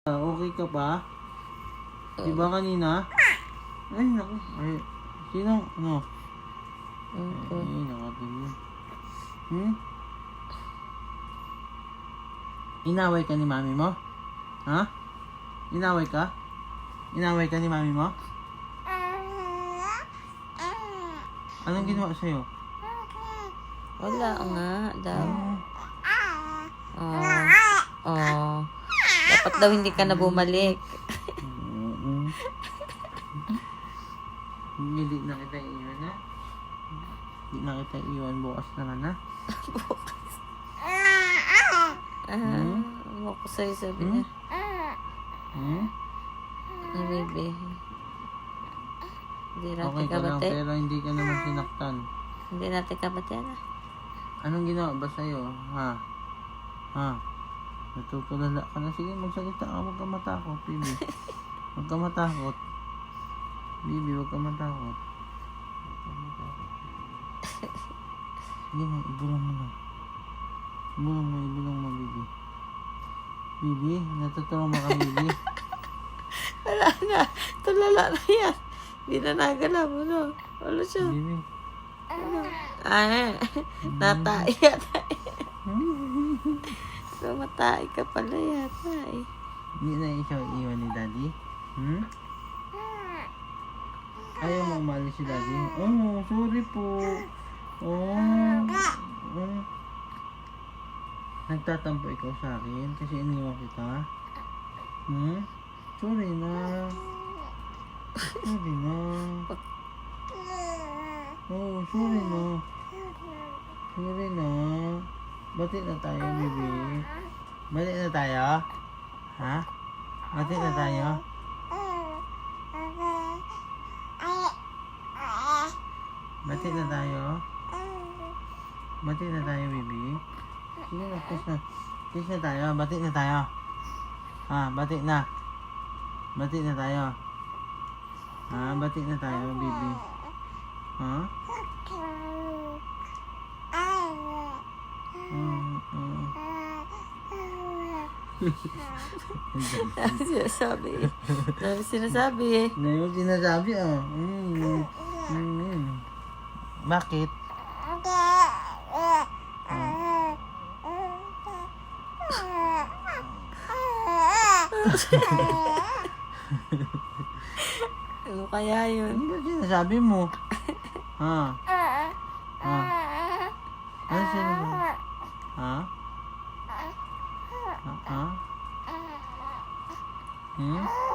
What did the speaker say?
Okay ka pa? Diba kanina? Ay, naku. Ay, sino? Ano? Ay, nakatingin. Inaway ka ni mami mo? Ha? Inaway ka? Inaway ka ni mami mo? Anong ginawa sa'yo? Wala nga daw. Dapat daw hindi ka na bumalik. Hindi na kita iiwan, ha? Hindi na kita iiwan bukas naman, ha? Bukas. Ano ko sa'yo sabi niya? Ay, baby. Hindi natin Okay ka lang, kabate. pero hindi ka naman sinaktan. Hindi natin kabate na. Anong ginawa ba sa'yo, ha? Ha? Natutulala ka na. Sige, magsalita ka. Huwag ka matakot, baby. Huwag ka matakot. Baby, huwag ka matakot. Huwag ka matakot. Sige na, ibulong mo na. Ibulong mo, baby. Baby, natutulong ka, baby. Wala na. Tulala na yan. Hindi na nagalaw mo, no? Wala siya. Baby. Ay, natai yata. Mamatay ka pala yata eh. Hindi na ikaw iwan ni daddy? Ayaw mo umalis si daddy? Oh, sorry po. Oh. Nagtatampo ikaw sa akin kasi iniwan kita? Sorry na. Sorry na. Oh, sorry na. Sorry na. Bati na tayo, baby. Bati na tayo? Ha? Bati na tayo? Bati na tayo? Bati na tayo, baby. Sige na, kiss na. Kiss na tayo. Bati na tayo. Ha, bati na. Bati na tayo. Ha, bati na tayo, baby. Ha? Ano sinasabi? Ano sinasabi eh? Na yung sinasabi, oh. Bakit? Ano kaya yun? Ano ba sinasabi mo? Ha? Ha? Ano sinasabi? Ha? Ha? Ha?